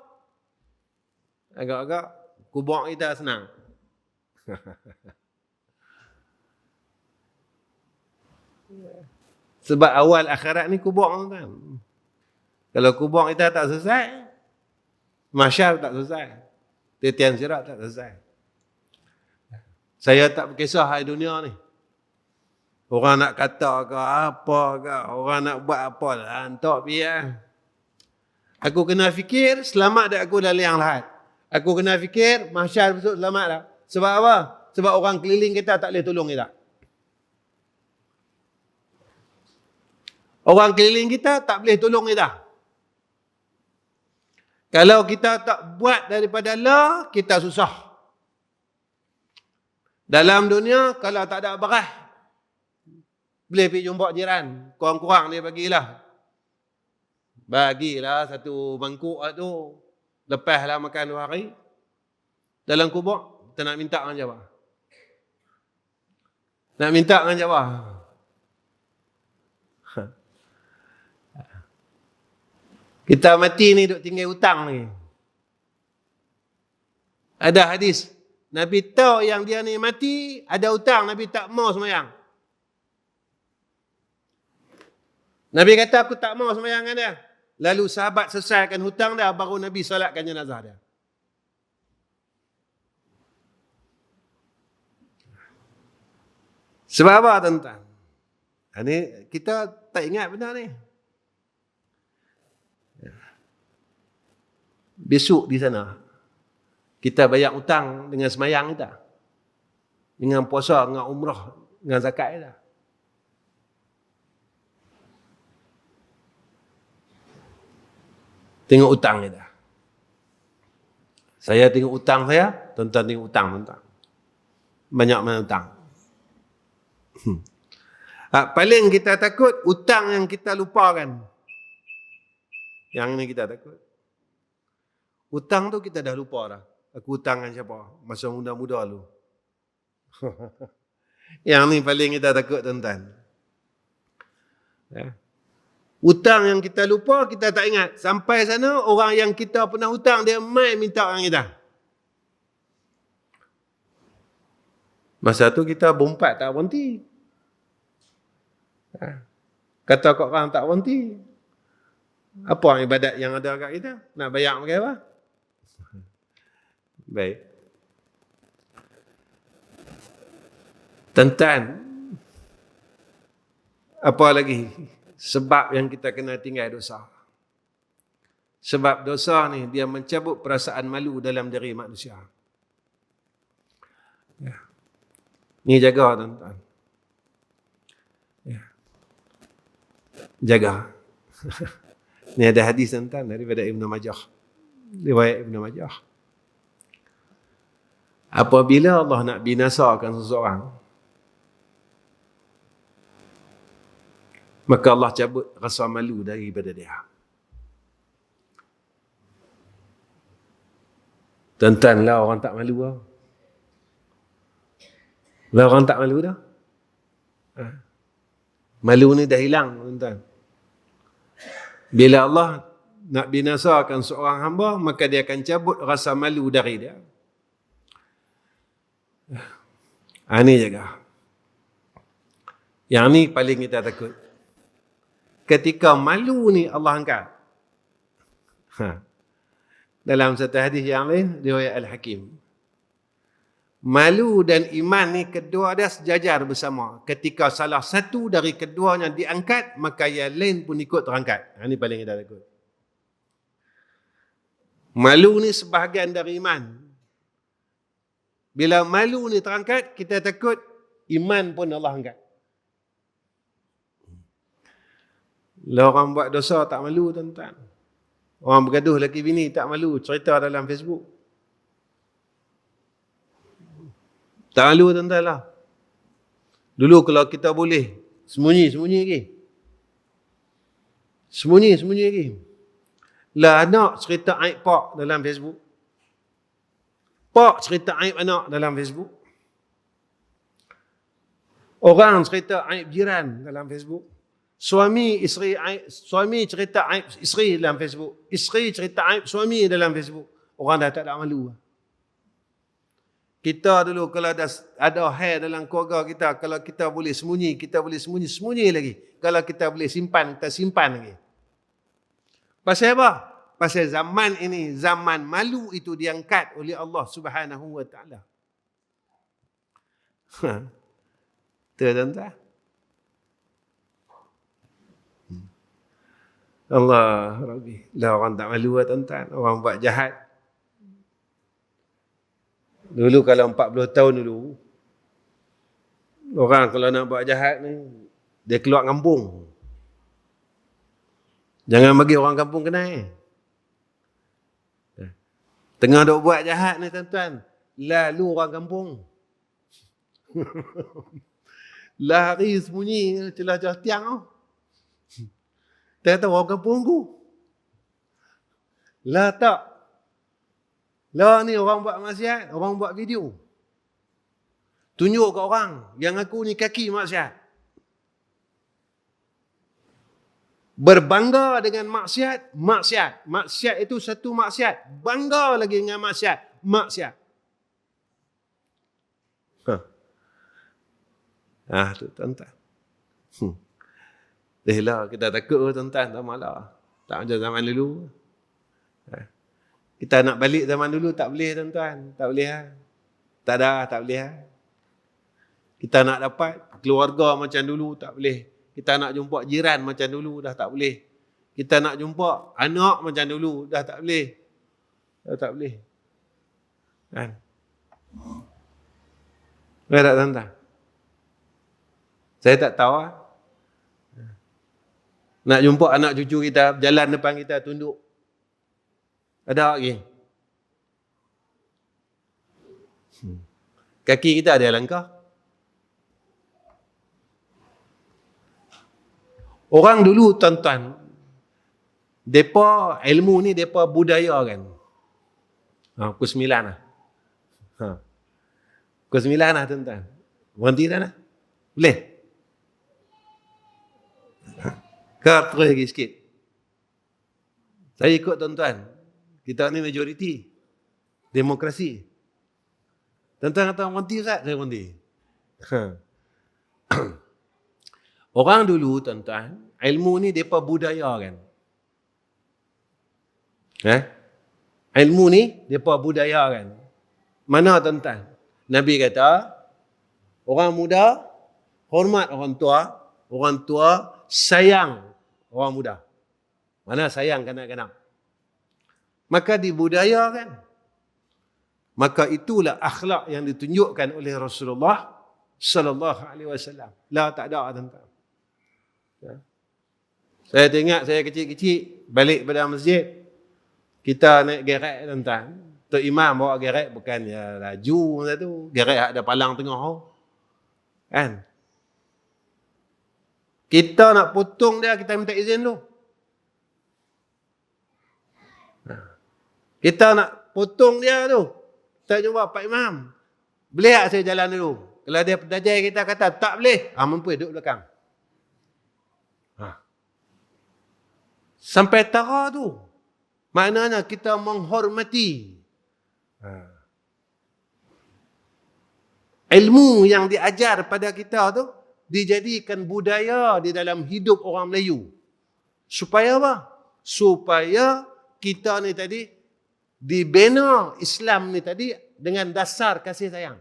agak-agak kubur kita senang. Sebab awal akhirat ni kubur kan. Kalau kubur kita tak selesai, mahsyar tak selesai, titian sirat tak selesai. Saya tak berkisah hari dunia ni. Orang nak kata ke apa ke, orang nak buat apa lah, entak biar. Aku kena fikir selamat dah aku dalam yang lahat. Aku kena fikir mahsyar besok selamat dah. Sebab apa? Sebab orang keliling kita tak boleh tolong kita. Orang keliling kita tak boleh tolong kita. Kalau kita tak buat daripada Allah, kita susah. Dalam dunia, kalau tak ada beras, boleh pergi jumpa jiran. Kurang-kurang dia bagilah. Bagilah satu mangkuk tu. Lepaslah makan 2 hari. Dalam kubur, kita nak minta dengan siapa? Nak minta dengan siapa? Kita mati ni duk tinggal hutang ni. Ada hadis, Nabi tahu yang dia ni mati, ada hutang, Nabi tak mau sembahyang. Nabi kata aku tak mau sembahyang dengan dia. Lalu sahabat selesaikan hutang dia, baru Nabi salatkan jenazah dia. Sebab apa tuan-tuan? Ini kita tak ingat benda ni. Besok di sana, kita bayar hutang dengan semayang kita. Dengan puasa, dengan umrah, dengan zakat kita. Tengok hutang kita. Saya tengok hutang saya, tuan-tuan tengok hutang tuan-tuan. Banyak mana hutang. Paling kita takut hutang yang kita lupakan. Yang ini kita takut. Hutang tu kita dah lupa dah. Aku hutang dengan siapa? Masa muda-muda dulu. Yang ni paling kita takut tuan-tuan. Ya. Hutang yang kita lupa, kita tak ingat. Sampai sana, orang yang kita pernah hutang, dia mai minta dengan kita. Masa tu kita berempat tak berhenti. Kata kau orang tak berhenti. Apa ibadat yang ada kat kita? Nak bayar pakai apa? Baik. Tuan-tuan, apa lagi sebab yang kita kena tinggal dosa? Sebab dosa ni dia mencabut perasaan malu dalam diri manusia. Ya. Ni jaga tuan-tuan. Ya. Jaga. Ni ada hadis tuan-tuan daripada Ibn Majah. Riwayat Ibn Majah. Apabila Allah nak binasakan seseorang, maka Allah cabut rasa malu daripada dia. Tuan-tuan, lah orang tak malu lah. Lah orang tak malu dah. Malu ni dah hilang, tuan-tuan. Bila Allah nak binasakan seorang hamba, maka dia akan cabut rasa malu dari dia. Ini jaga. Yang ni paling kita takut. Ketika malu ni Allah angkat. Dalam satu hadis yang lain, riwayat Al-Hakim. Malu dan iman ni kedua dia sejajar bersama. Ketika salah satu dari keduanya diangkat, maka yang lain pun ikut terangkat. Ini paling kita takut. Malu ni sebahagian dari iman. Bila malu ni terangkat, kita takut iman pun Allah angkat. Lah orang buat dosa tak malu, tuan-tuan. Orang bergaduh laki bini tak malu, cerita dalam Facebook. Tak malu, tuan-tuan lah. Dulu kalau kita boleh, sembunyi-sembunyi lagi. Sembunyi-sembunyi lagi. Lah anak cerita aib pak dalam Facebook. Pak cerita aib anak dalam Facebook. Orang cerita aib jiran dalam Facebook. Suami cerita aib isteri dalam Facebook. Isteri cerita aib suami dalam Facebook. Orang dah tak ada malu. Kita dulu kalau ada hair dalam keluarga kita, kalau kita boleh sembunyi, kita boleh sembunyi lagi. Kalau kita boleh simpan, kita simpan lagi. Pasal apa? Pasal zaman ini, zaman malu itu diangkat oleh Allah Subhanahu wa taala. Tuan-tuan. Allah Rabbi. Lah orang tak malu lah, tuan-tuan. Orang buat jahat. Dulu kalau 40 tahun dulu, orang kalau nak buat jahat ni, dia keluar kampung. Jangan bagi orang kampung kenal. Tengah duk buat jahat ni, tuan-tuan, lalu orang kampung. Lari sembunyi celah-celah tiang tu. Tak tahu orang kampung aku. Lah tak. Lah ni orang buat maksiat, orang buat video. Tunjuk ke orang yang aku ni kaki maksiat. Berbangga dengan maksiat. Maksiat itu satu maksiat. Bangga lagi dengan maksiat. Tu tuan-tuan. Lah kita takut tuan-tuan, tak malah. Tak macam zaman dulu. Kita nak balik zaman dulu tak boleh, tuan-tuan. Tak boleh. Tak boleh. Kita nak dapat keluarga macam dulu tak boleh. Kita nak jumpa jiran macam dulu dah tak boleh. Kita nak jumpa anak macam dulu dah tak boleh. Dah tak boleh. Kan? Boleh tak, tuan-tuan? Saya tak tahu. Nak jumpa anak cucu kita, jalan depan kita, tunduk. Ada lagi. Kaki kita ada langkah. Orang dulu, tuan-tuan, depa ilmu ni depa budaya kan. Pukul 9 lah. Pukul 9 lah, tuan-tuan. Berhenti dah lah. Boleh? Kau terus lagi sikit. Saya ikut, tuan-tuan. Kita ni majoriti. Demokrasi. Tuan-tuan kata berhenti tak? Saya berhenti. Orang dulu, tuan-tuan, ilmu ni mereka budaya kan. Ilmu ni mereka budaya kan. Mana, tuan-tuan? Nabi kata, orang muda hormat orang tua sayang orang muda. Mana sayang kanak-kanak? maka dibudayakan. Maka itulah akhlak yang ditunjukkan oleh Rasulullah sallallahu alaihi wasallam. La tak ada tuan-tuan. Ya. Saya tengok saya kecil-kecil balik pada masjid, kita naik gerek tuan-tuan. Tok Imam bawa gerek bukan ya laju masa tu, gerek ada palang tengah tu. Kan? Kita nak potong dia, kita minta izin dulu. Kita nak potong dia tu, kita jumpa Pak Imam. Boleh tak saya jalan dulu? Kalau dia pedajai kita kata tak boleh, mampu duduk belakang. Sampai tara tu. Maknanya kita menghormati ilmu yang diajar pada kita tu, dijadikan budaya di dalam hidup orang Melayu. Supaya apa? Supaya kita ni tadi dibina Islam ni tadi dengan dasar kasih sayang.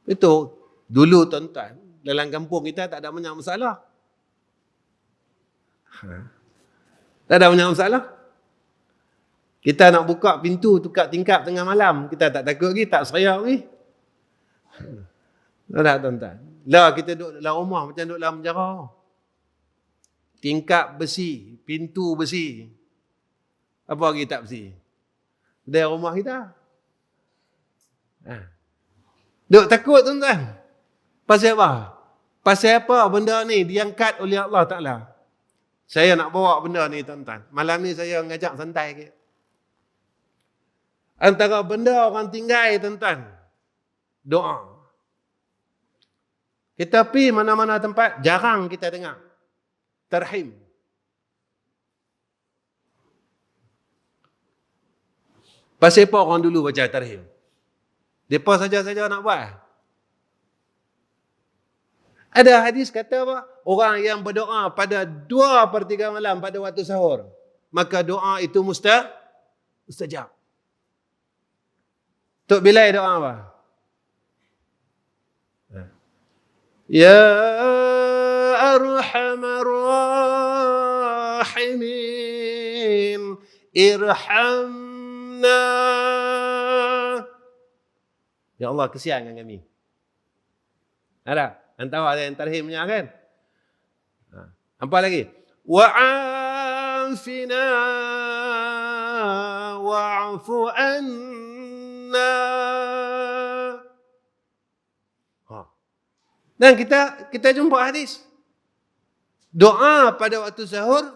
Itu dulu tuan-tuan, dalam kampung kita tak ada banyak masalah. Tak ada banyak masalah. Kita nak buka pintu tukar tingkap tengah malam, kita tak takut lagi, tak seriak lagi. Tak ada tuan-tuan. Lah kita duduk dalam rumah macam duduk dalam penjara. Tingkap besi, pintu besi. Apa lagi tak bersih? Dari rumah kita. Duk takut tuan-tuan. Pasal apa? Pasal apa benda ni diangkat oleh Allah Ta'ala? Saya nak bawa benda ni tuan-tuan. Malam ni saya ngajak santai sikit. Antara benda orang tinggal tuan-tuan, doa. Kita pergi mana-mana tempat, jarang kita dengar tarhim. Pasal apa orang dulu baca tarhim? Mereka saja-saja nak buat. Ada hadis kata apa? Orang yang berdoa pada 2/3 malam pada waktu sahur, maka doa itu mustajab. Tok Bilal doa apa? Ya Arhamar Rahimin, irhamna. Ya Allah, kesian dengan kami. Ada? Antara ada yang tarhimnya kan? Apa lagi? Wa'afina wa'fu anna. Dan kita jumpa hadis. Doa pada waktu sahur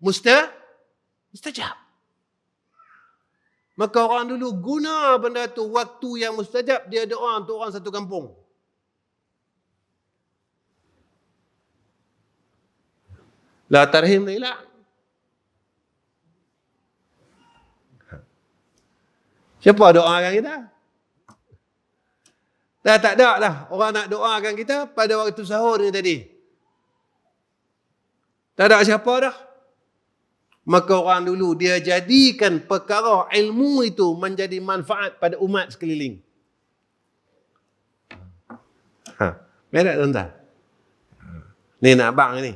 mustajab. Maka orang dulu guna benda tu, waktu yang mustajab, dia doa untuk orang satu kampung. La tarhim ni lah. Siapa doakan kita? Dah tak ada lah orang nak doakan kita pada waktu sahur ni tadi. Tak ada siapa dah. Maka orang dulu dia jadikan perkara ilmu itu menjadi manfaat pada umat sekeliling. Merek tuan-tuan. Ni nak abang ni.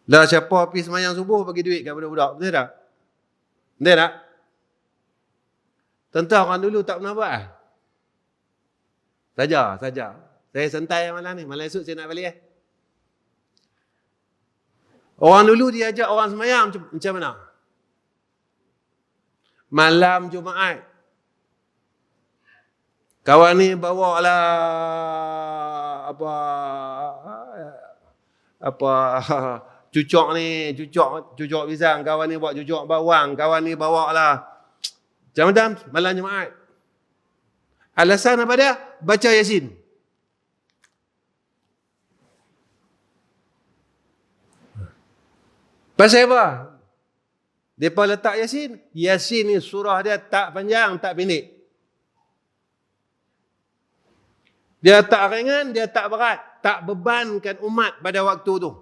Dah siapa pergi semayang subuh bagi duit kat budak-budak. Betul tak? Betul tak? Tentu orang dulu tak pernah buat. Saja. Saya santai malam ni. Malam esok saya nak balik. Orang dulu dia ajak orang semayang macam mana? Malam Jumaat. Kawan ni bawa lah apa cucuk ni, cucuk pisang. Kawan ni bawa cucuk bawang. Kawan ni bawa lah macam-macam malam Jumaat. Alasan apa dia? Baca Yasin. Pasal apa? Mereka letak Yasin. Yasin ni surah dia tak panjang, tak pendek. Dia tak ringan, dia tak berat. Tak bebankan umat pada waktu tu.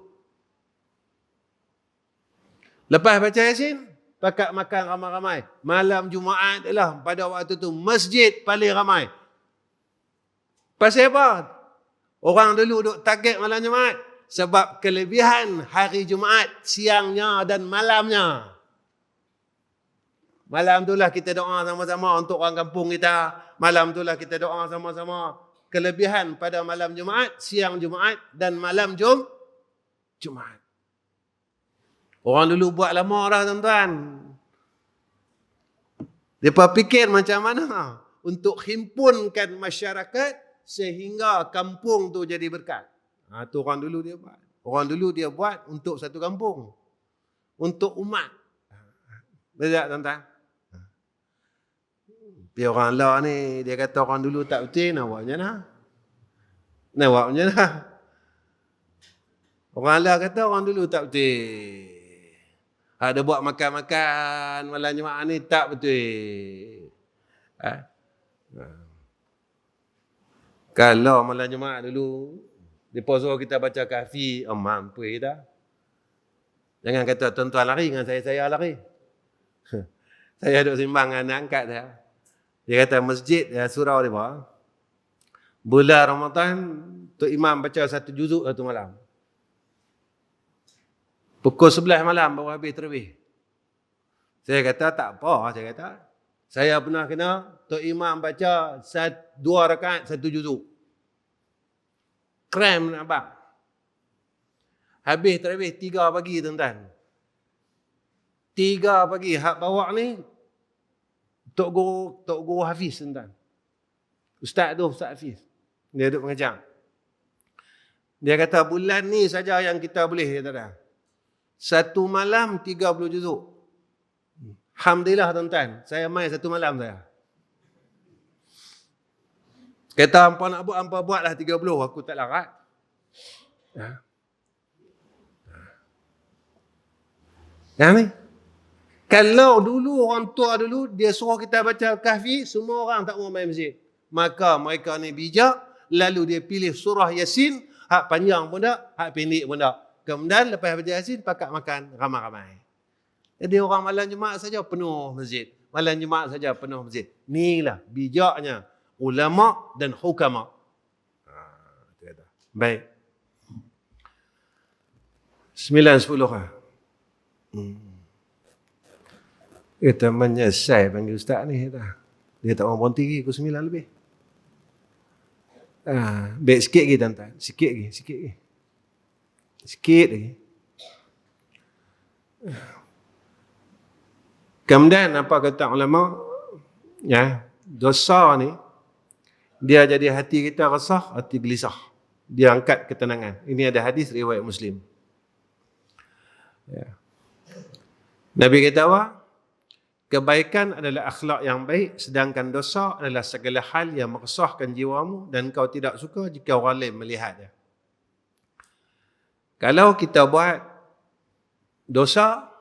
Lepas baca Yasin, pakat makan ramai-ramai. Malam Jumaat lah pada waktu tu masjid paling ramai. Pasal apa? Orang dulu duk target malam Jumaat. sebab kelebihan hari Jumaat siangnya dan malamnya. Malam itulah kita doa sama-sama untuk orang kampung kita. Malam itulah kita doa sama-sama. Kelebihan pada malam Jumaat, siang Jumaat dan malam Jumaat. Orang dulu buat lama dah tuan-tuan. Mereka fikir macam mana untuk himpunkan masyarakat sehingga kampung tu jadi berkat. Tu orang dulu dia buat. Orang dulu dia buat untuk satu kampung. Untuk umat. Betul tak tuan-tuan? Tapi orang lah ni, dia kata orang dulu tak betul, nak buat macam mana? Nak buat macam mana? Orang lah kata orang dulu tak betul. Ada buat makan-makan malam Jumaat ni tak betul. Kalau malam Jumaat dulu, mereka suruh kita baca kahfi, mampu kita. Jangan kata tuan-tuan lari dengan saya lari. Saya duduk simbang dengan anak angkat saya. Dia kata masjid surau dia buat. Bulan Ramadan, Tok Imam baca satu juzuk satu malam. Pukul 11 malam baru habis terawih. Saya kata tak apa, saya kata. Saya pernah kena Tok Imam baca 2 rakaat satu juzuk. Krem nak bang. Habis terawih 3 pagi tuan-tuan. 3 pagi hak bawa ni Tok Guru Hafiz tuan-tuan. Ustaz Hafiz. Dia duduk mengajar. Dia kata bulan ni saja yang kita boleh, dia kata. Satu malam 30 juzuk. Alhamdulillah tuan-tuan, saya main satu malam saya. Kata hampa nak buat, hampa buatlah 30, aku tak larat. Yang ni. Kalau dulu orang tua dulu, dia suruh kita baca kahfi, semua orang tak mau main masjid. Maka mereka ni bijak, lalu dia pilih surah Yasin, hak panjang pun tak, hak pendek pun tak. Kemudian lepas baca Yasin, pakat makan ramai-ramai. Jadi orang malam Jumaat saja penuh masjid. Malam Jumaat saja penuh masjid. Inilah bijaknya ulama dan hukama. Baik. 9:10 lah. Kita menyesal panggil ustaz ni. Dia tak mau berhenti lagi, pukul 9 lebih. Baik sikit lagi tuan-tuan. Sikit lagi. Kemudian apa kata ulama? Ya, dosa ni dia jadi hati kita resah, hati gelisah. Dia angkat ketenangan. Ini ada hadis riwayat Muslim. Ya. Nabi kata apa? Kebaikan adalah akhlak yang baik, sedangkan dosa adalah segala hal yang meresahkan jiwamu dan kau tidak suka jika orang lain melihatnya. Kalau kita buat dosa,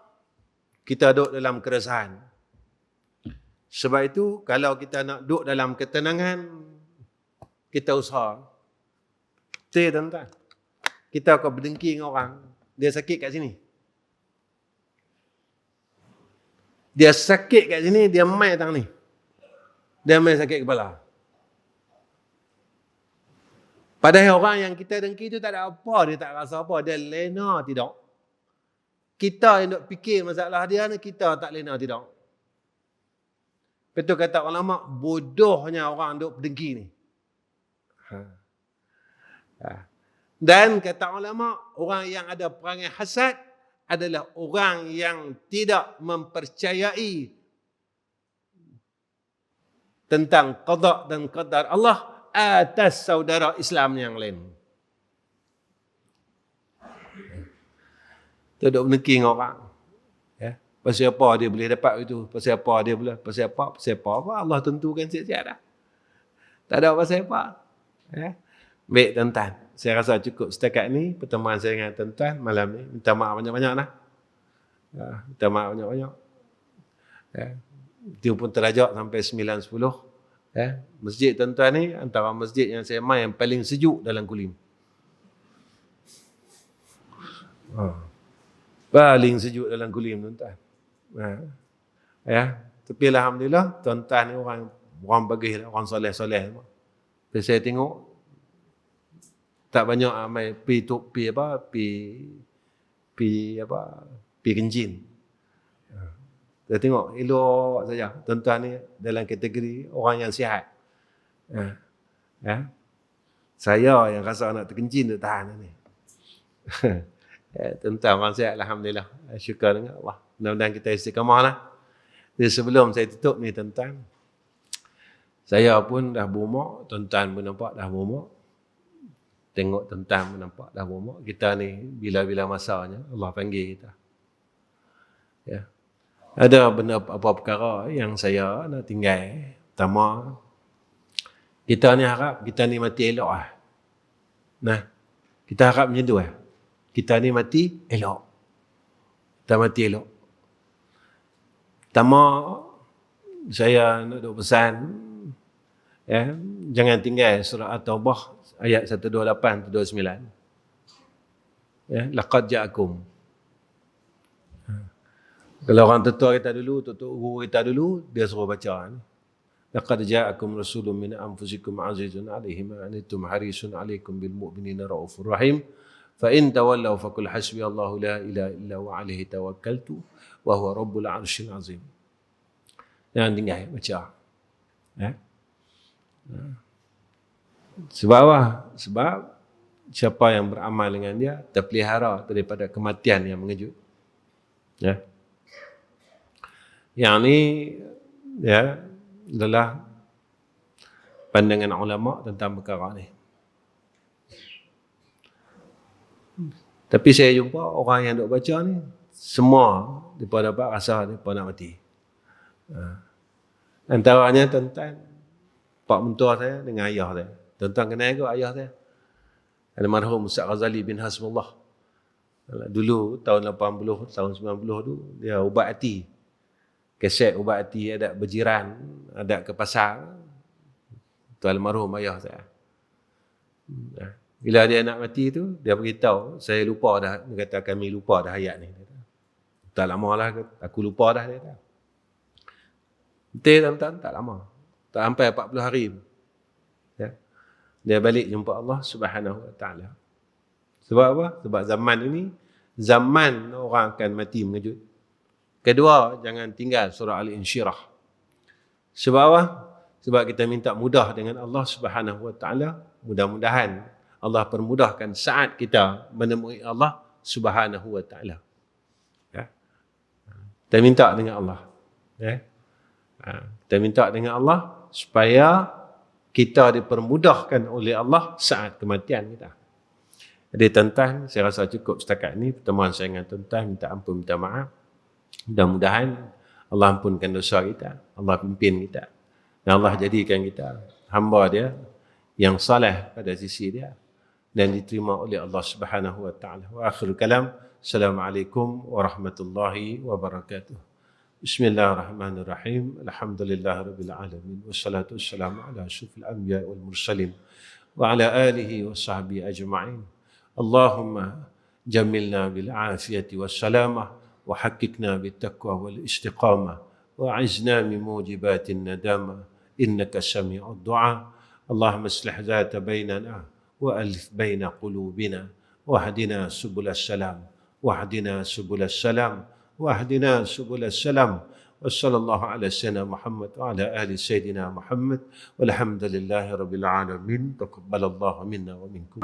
kita duduk dalam keresahan. Sebab itu, kalau kita nak duduk dalam ketenangan, kita usaha. Betul tuan-tuan. Kita akan berdengki dengan orang, dia sakit kat sini. Dia sakit kat sini, dia main tang ni. Dia main sakit kepala. Padahal orang yang kita dengki tu tak ada apa, dia tak rasa apa, dia lena tidak. Kita yang duk fikir masalah dia ni, kita tak lena tidak. Betul kata ulama, bodohnya orang duk berdengki ni. Dan kata ulama, orang yang ada perangai hasad adalah orang yang tidak mempercayai tentang qada dan qadar Allah atas saudara Islam yang lain. Dia duduk berdengki dengan orang. Ya. Pasal apa dia boleh dapat itu? Pasal apa dia boleh? Pasal apa? Allah tentukan siap-siap dah. Tak ada pasal apa. Ya. Baik tuan-tuan, saya rasa cukup setakat ni pertemuan saya dengan tuan-tuan malam ni. Minta maaf banyak-banyak lah. Ya, minta maaf banyak-banyak. Ya. Itu pun terajak sampai 9:10. Ya. Masjid tuan-tuan ni antara masjid yang saya main yang paling sejuk dalam Kulim. Paling sejuk dalam Kulim tuan-tuan. Ya. Tapi alhamdulillah tuan-tuan ni orang bagih, orang soleh-soleh. Saya tengok tak banyak amai pi kencing. Kita tengok elok saja tuan-tuan ni dalam kategori orang yang sihat. Saya yang rasa nak terkencing tak tahan ni. Tuan-tuan orang sihat, alhamdulillah. Syukur dengan Allah. Mudah-mudahan kita istiqamah lah. Jadi sebelum saya tutup ni tuan-tuan, saya pun dah berumur, tuan-tuan pun nampak dah berumur. Tengok tuan-tuan pun nampak dah berumur. Kita ni bila-bila masanya Allah panggil kita. Ya. Ada benda apa perkara yang saya nak tinggal. Pertama, kita ni harap kita ni mati elok lah. Nah, kita harap macam tu lah. Kita ni mati elok. Kita mati elok. Pertama, saya nak duk pesan, jangan tinggal surah At-Taubah ayat 128 129. Laqad ja'akum. Kalau orang tetua kita dulu, tutup guru kita dulu, dia suruh baca ni. Laqad ja'akum rasulun min anfusikum azizun 'alaihi ma anittum harisun 'alaikum bil mu'minina raufur rahim. Fa in tawallaw faqul hasbiyallahu la ilaha illa huwa 'alaihi tawakkaltu wa huwa rabbul 'arsyil 'azim. Jangan tinggal baca. Sebab apa? Sebab siapa yang beramal dengan dia terpelihara daripada kematian yang mengejut. Yang ni adalah pandangan ulama tentang perkara ni. Tapi saya jumpa orang yang duk baca ni, semua mereka dapat rasa mereka nak mati. Antaranya tuan-tuan, pak mentua saya dengan ayah saya. Tuan-tuan kenal ke ayah saya? Almarhum Ustaz Ghazali bin Hasbullah. Dulu tahun 80, tahun 90 tu dia ubat hati. Keset ubat hati ada berjiran, ada ke pasar. Tu almarhum ayah saya. Bila dia nak mati tu, dia beritahu, saya lupa dah, dia kata kami lupa dah ayat ni. Tak lama lah, aku lupa dah dia kata. Betul tuan-tuan, tak lama. Tak sampai 40 hari. Dia balik jumpa Allah Subhanahu Wa Taala. Sebab apa? Sebab zaman ini, zaman orang akan mati mengejut. Kedua, jangan tinggal surah Al-Insyirah. Sebab apa? Sebab kita minta mudah dengan Allah Subhanahu Wa Taala. Mudah-mudahan Allah permudahkan saat kita menemui Allah Subhanahu Wa Taala. Kita minta dengan Allah. Kita minta dengan Allah supaya kita dipermudahkan oleh Allah saat kematian kita. Jadi tuan-tuan, saya rasa cukup setakat ini pertemuan saya dengan tuan-tuan, minta ampun, minta maaf. Mudah-mudahan Allah ampunkan dosa kita, Allah pimpin kita, dan Allah jadikan kita hamba dia yang saleh pada sisi dia dan diterima oleh Allah Subhanahu Wa Taala. Wa akhirul kalam, assalamualaikum warahmatullahi wabarakatuh. Bismillahirrahmanirrahim. Alhamdulillahirabbil alamin. Wassalatu wassalamu ala asyrafil anbiya'i wal mursalin wa ala alihi wa sahbihi ajma'in. Allahumma jammilna bil afiyati was salamah wa haqqqiqna bit taqwa wal istiqamah wa a'izna min mujibatin nadamah innaka sami'ud du'a. Allahumma aslih dhata bainana wa alif baina qulubina wahdina subulas salam wahdina subulas salam واهدنا سبل السلام وصلى الله على سيدنا محمد وعلى آل سيدنا محمد والحمد لله رب العالمين تقبل الله منا ومنكم.